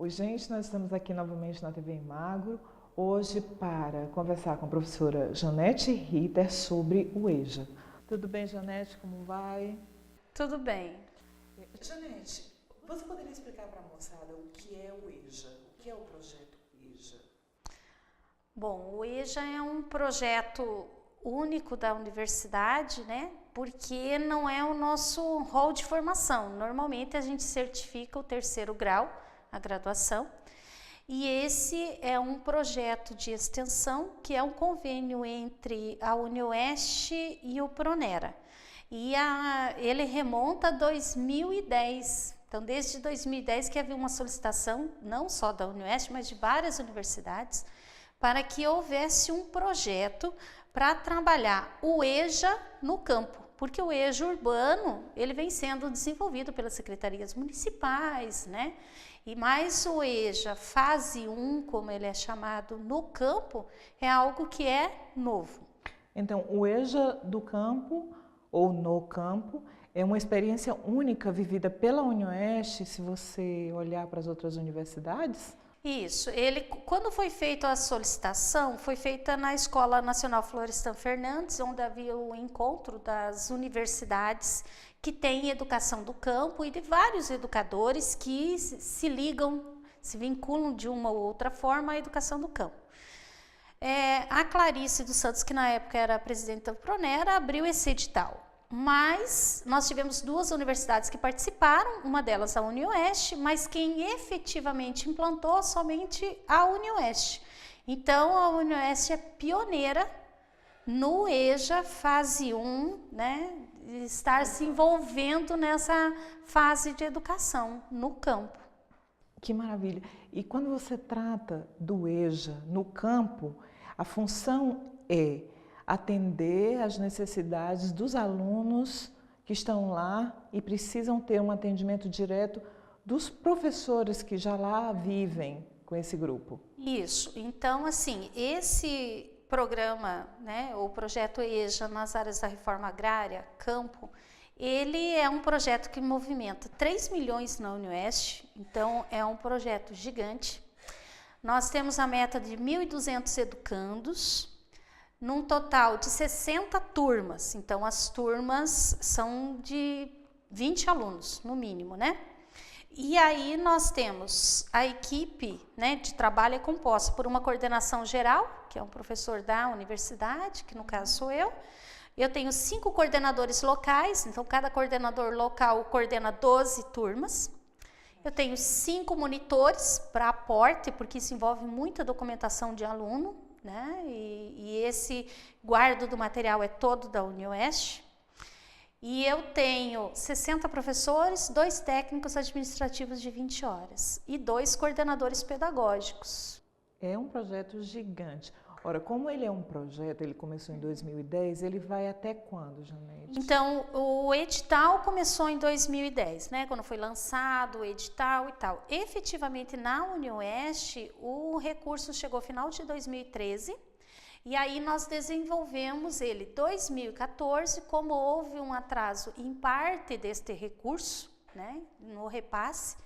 Oi, gente, nós estamos aqui novamente na TV Magro, hoje para conversar com a professora Janete Ritter sobre o EJA. Tudo bem, Janete? Como vai? Tudo bem. Janete, você poderia explicar para a moçada o que é o EJA? O que é o projeto EJA? Bom, o EJA é um projeto único da universidade, né? Porque não é o nosso rol de formação. Normalmente a gente certifica o 3º grau, a graduação, e esse é um projeto de extensão que é um convênio entre a UniOeste e o Pronera. E ele remonta a 2010. Então, desde 2010 que havia uma solicitação, não só da UniOeste, mas de várias universidades, para que houvesse um projeto para trabalhar o EJA no campo, porque o EJA urbano, ele vem sendo desenvolvido pelas secretarias municipais, né? E mais o EJA fase 1, como ele é chamado, no campo, é algo que é novo. Então, o EJA do campo, ou no campo, é uma experiência única vivida pela UniOeste, se você olhar para as outras universidades? Isso, quando foi feita a solicitação, foi feita na Escola Nacional Florestan Fernandes, onde havia o encontro das universidades que têm educação do campo e de vários educadores que se ligam, se vinculam de uma ou outra forma à educação do campo. A Clarice dos Santos, que na época era a presidente da Pronera, abriu esse edital. Mas nós tivemos 2 universidades que participaram, uma delas a UniOeste, mas quem efetivamente implantou somente a UniOeste. Então a UniOeste é pioneira no EJA fase 1, né, estar se envolvendo nessa fase de educação no campo. Que maravilha! E quando você trata do EJA no campo, a função é atender às necessidades dos alunos que estão lá e precisam ter um atendimento direto dos professores que já lá vivem com esse grupo. Isso. Então, assim, esse programa, né, o projeto EJA nas áreas da reforma agrária, campo, ele é um projeto que movimenta 3 milhões na UniOeste, então é um projeto gigante. Nós temos a meta de 1.200 educandos, num total de 60 turmas, então as turmas são de 20 alunos, no mínimo, né? E aí nós temos a equipe, né, de trabalho é composta por uma coordenação geral, que é um professor da universidade, que no caso sou eu. Eu tenho 5 coordenadores locais, então cada coordenador local coordena 12 turmas. Eu tenho 5 monitores para aporte, porque isso envolve muita documentação de aluno, né? E esse guarda do material é todo da UniOeste. E eu tenho 60 professores, 2 técnicos administrativos de 20 horas e 2 coordenadores pedagógicos. É um projeto gigante. Ora, como ele é um projeto, ele começou em 2010, ele vai até quando, Janete? Então, o edital começou em 2010, né? Quando foi lançado o edital e tal. Efetivamente, na UniOeste, o recurso chegou ao final de 2013, e aí nós desenvolvemos ele em 2014, como houve um atraso em parte deste recurso, né, no repasse,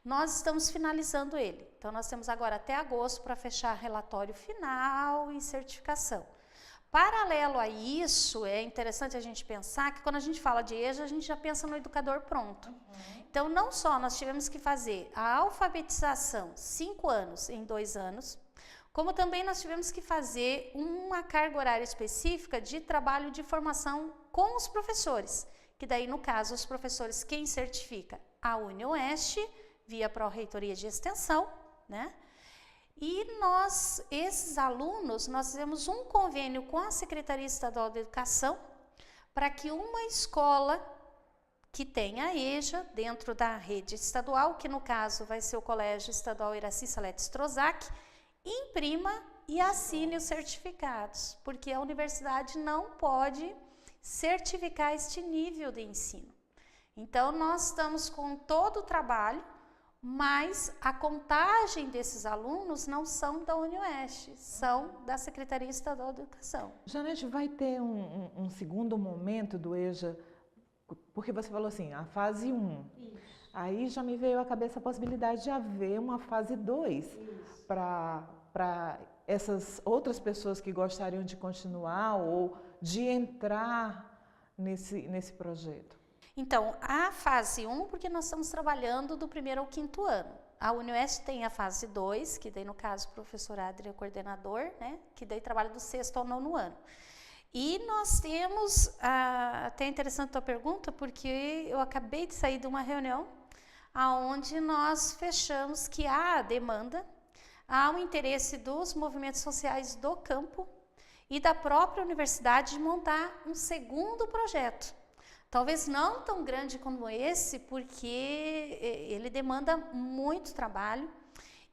nós estamos finalizando ele. Então, nós temos agora até agosto para fechar relatório final e certificação. Paralelo a isso, é interessante a gente pensar que quando a gente fala de EJA, a gente já pensa no educador pronto. Então, não só nós tivemos que fazer a alfabetização 5 anos em 2 anos, como também nós tivemos que fazer uma carga horária específica de trabalho de formação com os professores, que daí, no caso, os professores, quem certifica? A UniOeste, via Pró-Reitoria de Extensão, né? E nós, esses alunos, nós fizemos um convênio com a Secretaria Estadual de Educação para que uma escola que tenha EJA dentro da rede estadual, que no caso vai ser o Colégio Estadual Iracy Salete Strozac, imprima e assine os certificados, porque a universidade não pode certificar este nível de ensino. Então, nós estamos com todo o trabalho, mas a contagem desses alunos não são da UniOeste, são da Secretaria Estadual de Educação. Janete, vai ter um segundo momento do EJA, porque você falou assim, a fase 1. Isso. Aí já me veio à cabeça a possibilidade de haver uma fase 2 para essas outras pessoas que gostariam de continuar ou de entrar nesse projeto. Então, a fase 1, porque nós estamos trabalhando do 1º ao 5º ano. A UniOeste tem a fase 2, que daí no caso o professor Adri é o coordenador, né, que daí trabalha do 6º ao 9º ano. E nós temos, até interessante a tua pergunta, porque eu acabei de sair de uma reunião onde nós fechamos que há demanda, há o interesse dos movimentos sociais do campo e da própria universidade de montar um segundo projeto. Talvez não tão grande como esse, porque ele demanda muito trabalho.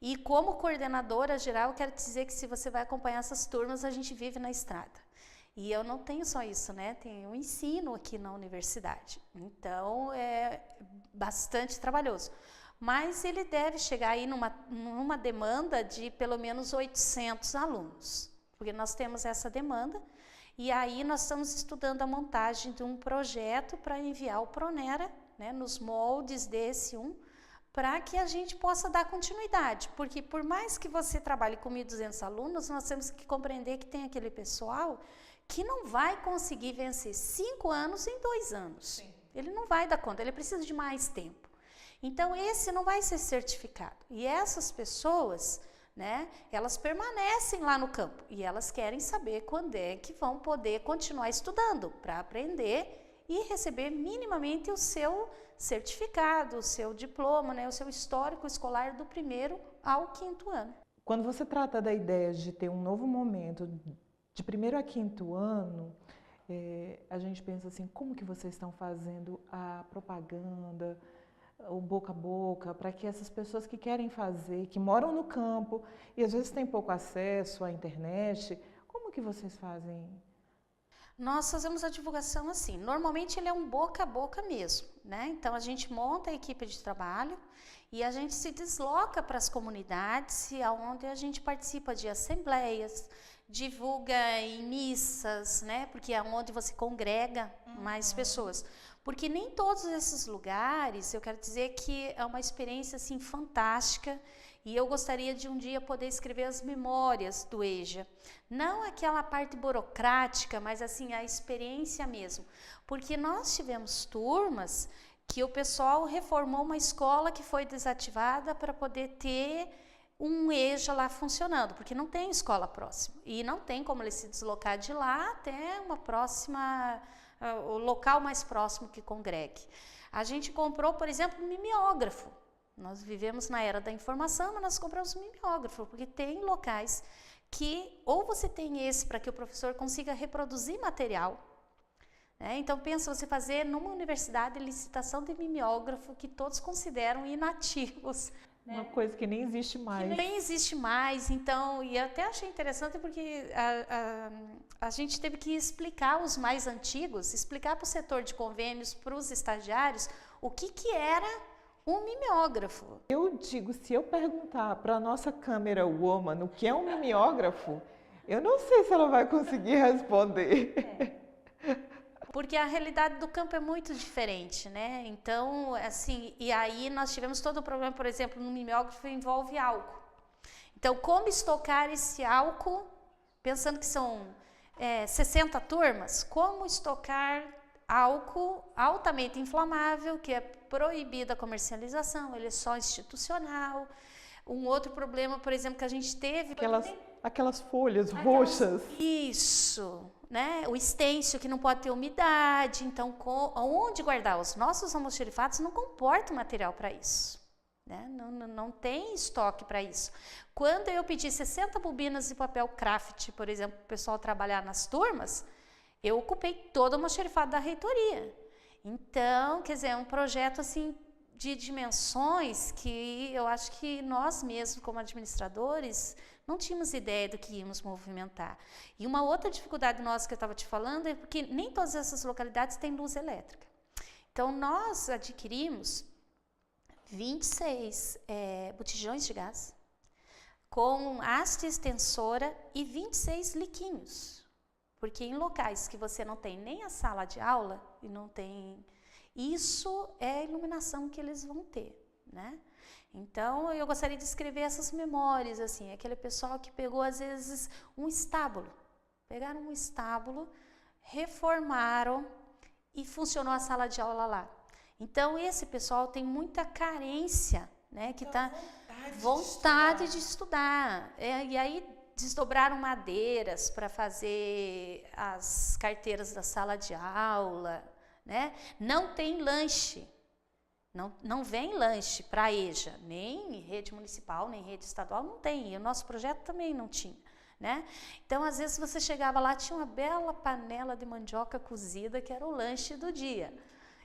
E como coordenadora geral, eu quero te dizer que se você vai acompanhar essas turmas, a gente vive na estrada. E eu não tenho só isso, né? Tenho ensino aqui na universidade. Então, é bastante trabalhoso. Mas ele deve chegar aí numa demanda de pelo menos 800 alunos. Porque nós temos essa demanda. E aí nós estamos estudando a montagem de um projeto para enviar o Pronera, né, nos moldes desse para que a gente possa dar continuidade. Porque por mais que você trabalhe com 1.200 alunos, nós temos que compreender que tem aquele pessoal que não vai conseguir vencer 5 anos em 2 anos. Sim. Ele não vai dar conta, ele precisa de mais tempo. Então, esse não vai ser certificado. E essas pessoas, né, elas permanecem lá no campo e elas querem saber quando é que vão poder continuar estudando para aprender e receber minimamente o seu certificado, o seu diploma, né, o seu histórico escolar do 1º ao 5º ano. Quando você trata da ideia de ter um novo momento de 1º a 5º ano, a gente pensa assim, como que vocês estão fazendo a propaganda, o boca a boca, para que essas pessoas que querem fazer, que moram no campo e às vezes têm pouco acesso à internet, como que vocês fazem? Nós fazemos a divulgação assim, normalmente ele é um boca a boca mesmo, né? Então a gente monta a equipe de trabalho e a gente se desloca para as comunidades, onde a gente participa de assembleias, divulga em missas, né? Porque é onde você congrega mais pessoas. Porque nem todos esses lugares, eu quero dizer que é uma experiência assim fantástica e eu gostaria de um dia poder escrever as memórias do EJA. Não aquela parte burocrática, mas assim a experiência mesmo. Porque nós tivemos turmas que o pessoal reformou uma escola que foi desativada para poder ter um EJA lá funcionando, porque não tem escola próxima e não tem como ele se deslocar de lá até uma próxima, o local mais próximo que congregue. A gente comprou, por exemplo, um mimeógrafo. Nós vivemos na era da informação, mas nós compramos um mimeógrafo, porque tem locais que ou você tem esse para que o professor consiga reproduzir material, né? Então pensa você fazer numa universidade licitação de mimeógrafo que todos consideram inativos. Uma coisa que nem existe mais. Que nem existe mais, então, e até achei interessante porque a gente teve que explicar os mais antigos, explicar para o setor de convênios, para os estagiários, o que era um mimeógrafo. Eu digo, se eu perguntar para a nossa câmera woman o que é um mimeógrafo, eu não sei se ela vai conseguir responder. Porque a realidade do campo é muito diferente, né? Então, assim, e aí nós tivemos todo o problema, por exemplo, no mimeógrafo envolve álcool. Então, como estocar esse álcool, pensando que são 60 turmas, como estocar álcool altamente inflamável, que é proibida a comercialização, ele é só institucional. Um outro problema, por exemplo, que a gente teve... Aquelas folhas roxas. Isso, né? O estêncil que não pode ter umidade, então onde guardar? Os nossos almoxarifados não comportam material para isso, né? Não tem estoque para isso. Quando eu pedi 60 bobinas de papel craft, por exemplo, para o pessoal trabalhar nas turmas, eu ocupei todo o almoxarifado da reitoria. Então, quer dizer, é um projeto assim de dimensões que eu acho que nós mesmos, como administradores, não tínhamos ideia do que íamos movimentar. E uma outra dificuldade nossa que eu estava te falando é porque nem todas essas localidades têm luz elétrica. Então, nós adquirimos 26 botijões de gás com haste extensora e 26 liquinhos. Porque em locais que você não tem nem a sala de aula e não tem... Isso é a iluminação que eles vão ter, né? Então, eu gostaria de escrever essas memórias, assim, aquele pessoal que pegou, às vezes, um estábulo. Pegaram um estábulo, reformaram e funcionou a sala de aula lá. Então, esse pessoal tem muita carência, né? Que tá vontade de estudar. E aí, desdobraram madeiras para fazer as carteiras da sala de aula, né? Não tem lanche. Não vem lanche para a EJA, nem rede municipal, nem rede estadual, não tem. E o nosso projeto também não tinha, né? Então, às vezes, você chegava lá, tinha uma bela panela de mandioca cozida, que era o lanche do dia,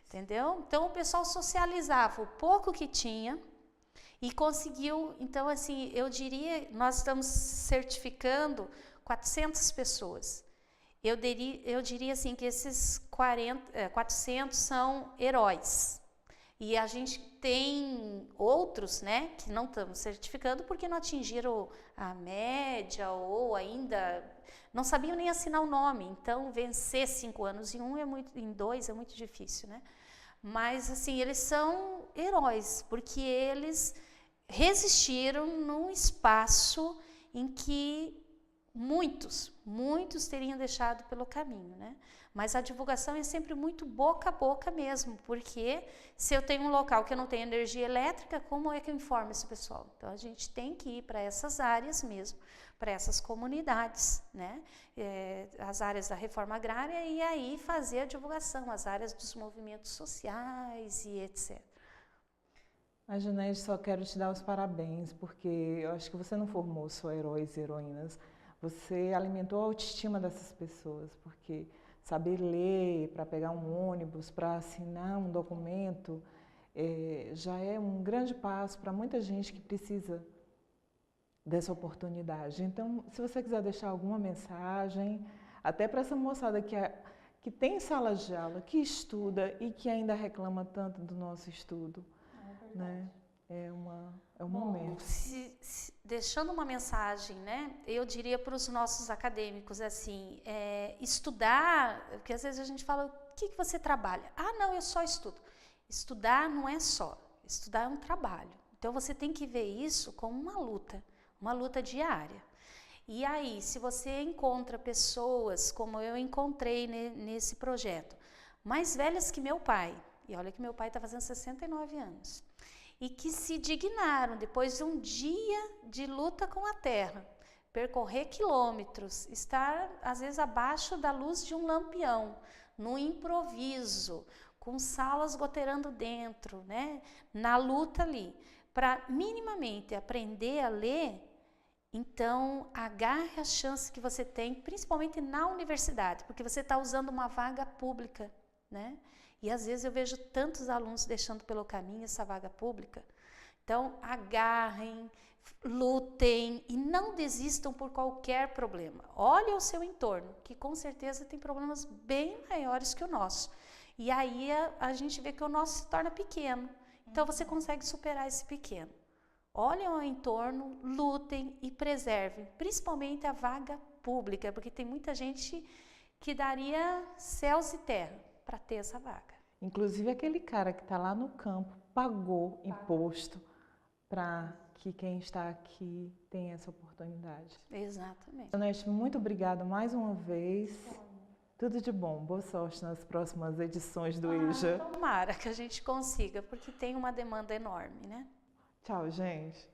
entendeu? Então, o pessoal socializava o pouco que tinha e conseguiu. Então, assim, eu diria, nós estamos certificando 400 pessoas. Eu diria assim, que esses 400 são heróis. E a gente tem outros, né, que não estamos certificando porque não atingiram a média ou ainda não sabiam nem assinar o nome. Então, vencer 5 anos em 2 é muito difícil, né? Mas, assim, eles são heróis, porque eles resistiram num espaço em que muitos teriam deixado pelo caminho, né? Mas a divulgação é sempre muito boca a boca mesmo, porque se eu tenho um local que eu não tenho energia elétrica, como é que eu informo esse pessoal? Então, a gente tem que ir para essas áreas mesmo, para essas comunidades, né? As áreas da reforma agrária, e aí fazer a divulgação, as áreas dos movimentos sociais e etc. A Janete, só quero te dar os parabéns, porque eu acho que você não formou só heróis e heroínas, você alimentou a autoestima dessas pessoas, porque saber ler para pegar um ônibus, para assinar um documento, já é um grande passo para muita gente que precisa dessa oportunidade. Então, se você quiser deixar alguma mensagem, até para essa moçada que tem sala de aula, que estuda e que ainda reclama tanto do nosso estudo, né? É um momento. Deixando uma mensagem, né? Eu diria para os nossos acadêmicos, assim, estudar, porque às vezes a gente fala, o que você trabalha? Ah, não, eu só estudo. Estudar não é só, estudar é um trabalho. Então, você tem que ver isso como uma luta diária. E aí, se você encontra pessoas, como eu encontrei nesse projeto, mais velhas que meu pai, e olha que meu pai está fazendo 69 anos, e que se dignaram, depois de um dia de luta com a terra, percorrer quilômetros, estar, às vezes, abaixo da luz de um lampião, no improviso, com salas goteirando dentro, né? Na luta ali, para minimamente aprender a ler. Então, agarre a chance que você tem, principalmente na universidade, porque você está usando uma vaga pública, né? E às vezes eu vejo tantos alunos deixando pelo caminho essa vaga pública. Então, agarrem, lutem e não desistam por qualquer problema. Olhe o seu entorno, que com certeza tem problemas bem maiores que o nosso. E aí a gente vê que o nosso se torna pequeno. Então, você consegue superar esse pequeno. Olhem ao entorno, lutem e preservem, principalmente a vaga pública, porque tem muita gente que daria céus e terra para ter essa vaga. Inclusive aquele cara que está lá no campo pagou imposto para que quem está aqui tenha essa oportunidade. Exatamente. Janete, muito obrigada mais uma vez. Tudo de bom, boa sorte nas próximas edições do EJA. Tomara que a gente consiga, porque tem uma demanda enorme, né? Tchau, gente.